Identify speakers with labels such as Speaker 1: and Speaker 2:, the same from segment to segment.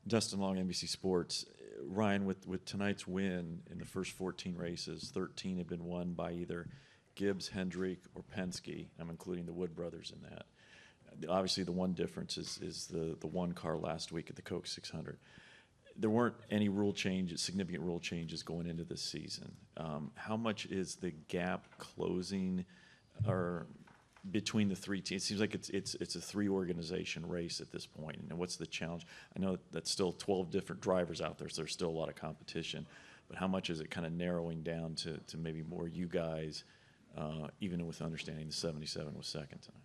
Speaker 1: Dustin Long, NBC Sports. Ryan, with tonight's win in the first 14 races, 13 have been won by either Gibbs, Hendrick, or Penske. I'm including the Wood brothers in that. Obviously, the one difference is the one car last week at the Coke 600. There weren't any significant rule changes going into this season. How much is the gap closing or between the three teams? It seems like it's a three-organization race at this point. And what's the challenge? I know that's still 12 different drivers out there, so there's still a lot of competition. But how much is it kind of narrowing down to maybe more you guys, even with understanding the 77 was second tonight?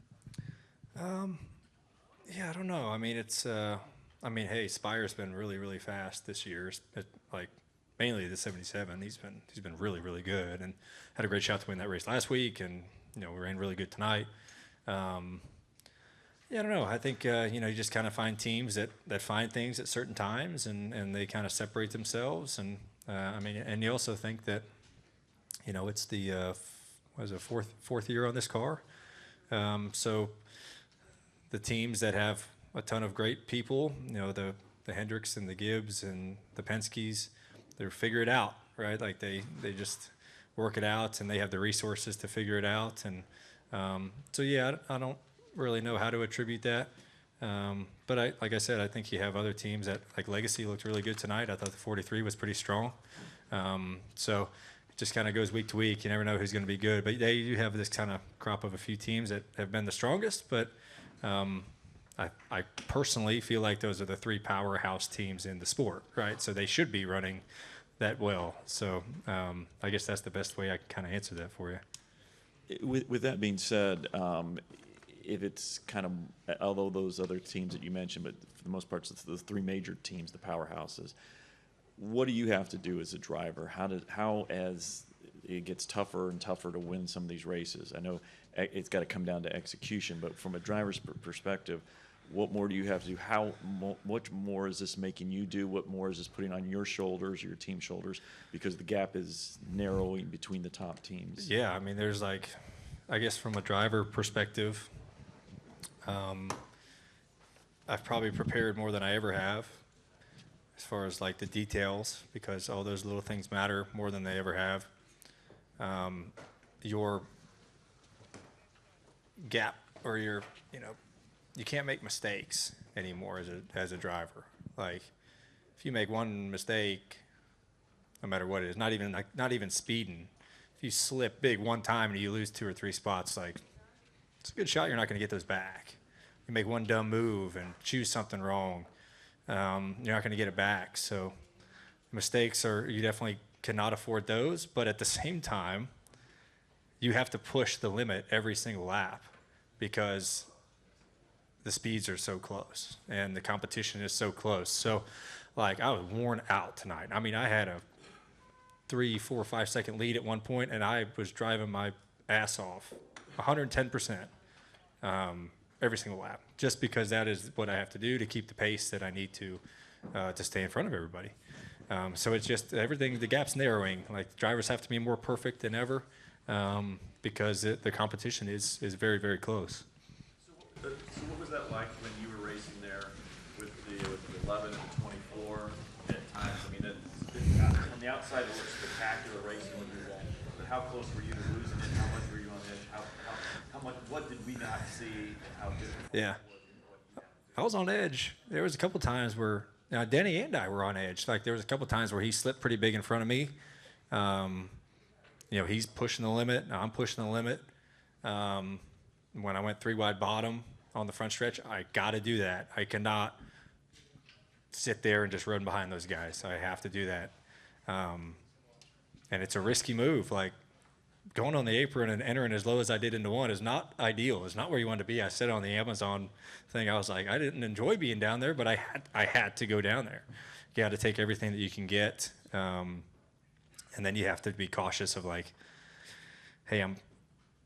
Speaker 2: Yeah, I don't know. I mean, hey, Spire's been really, really fast this year. Like mainly the 77. He's been really, really good and had a great shot to win that race last week. And we ran really good tonight. Yeah, I don't know. I think you just kind of find teams that find things at certain times and they kind of separate themselves. And and you also think that it's the fourth year on this car. So the teams that have a ton of great people, the Hendricks and the Gibbs and the Penskes, they figure it out, right? Like they just work it out and they have the resources to figure it out. And so, yeah, I don't really know how to attribute that. But like I said, I think you have other teams that, like Legacy looked really good tonight. I thought the 43 was pretty strong. So it just kind of goes week to week. You never know who's going to be good. But they do have this kind of crop of a few teams that have been the strongest. But I personally feel like those are the three powerhouse teams in the sport, right? So they should be running that well. So I guess that's the best way I can kind of answer that for you.
Speaker 1: With that being said, if it's kind of, although those other teams that you mentioned, but for the most part, it's the three major teams, the powerhouses, what do you have to do as a driver? How as it gets tougher and tougher to win some of these races? I know it's got to come down to execution, but from a driver's perspective, what more do you have to do? What more is this making you do? What more is this putting on your shoulders or your team's shoulders? Because the gap is narrowing between the top teams.
Speaker 2: Yeah, I mean, there's I guess from a driver perspective, I've probably prepared more than I ever have as far as the details, because all those little things matter more than they ever have. Your gap or you can't make mistakes anymore as a driver. Like if you make one mistake, no matter what it is, not even speeding, if you slip big one time and you lose 2 or 3 spots, it's a good shot you're not going to get those back. You make one dumb move and choose something wrong, you're not going to get it back. So mistakes you definitely cannot afford those, but at the same time, you have to push the limit every single lap because the speeds are so close and the competition is so close. So I was worn out tonight. I mean, I had a 3, 4, 5 second lead at one point and I was driving my ass off 110% every single lap, just because that is what I have to do to keep the pace that I need to stay in front of everybody. So it's just everything, the gap's narrowing. Drivers have to be more perfect than ever because the competition is very, very close.
Speaker 1: So what was that like when you were racing there with the 11 and the 24 at times? I mean, on the outside it looks spectacular racing when you're there, but how close were you to losing it? How much were you on edge? How much? What did we not see? And how difficult
Speaker 2: yeah.
Speaker 1: it was?
Speaker 2: I was on edge. There was a couple times where Denny and I were on edge. There was a couple times where he slipped pretty big in front of me. He's pushing the limit. I'm pushing the limit. When I went 3 wide bottom on the front stretch, I got to do that. I cannot sit there and just run behind those guys. I have to do that. And it's a risky move. Going on the apron and entering as low as I did into one is not ideal. It's not where you want to be. I said on the Amazon thing, I was like, I didn't enjoy being down there, but I had to go down there. You got to take everything that you can get. And then you have to be cautious of hey,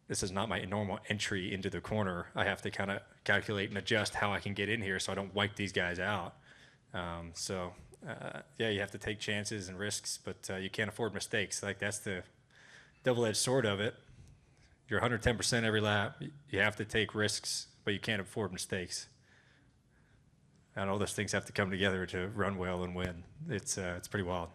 Speaker 2: this is not my normal entry into the corner. I have to kind of calculate and adjust how I can get in here so I don't wipe these guys out. Yeah, you have to take chances and risks, but you can't afford mistakes. That's the double-edged sword of it. You're 110% every lap. You have to take risks, but you can't afford mistakes. and all those things have to come together to run well and win. It's pretty wild.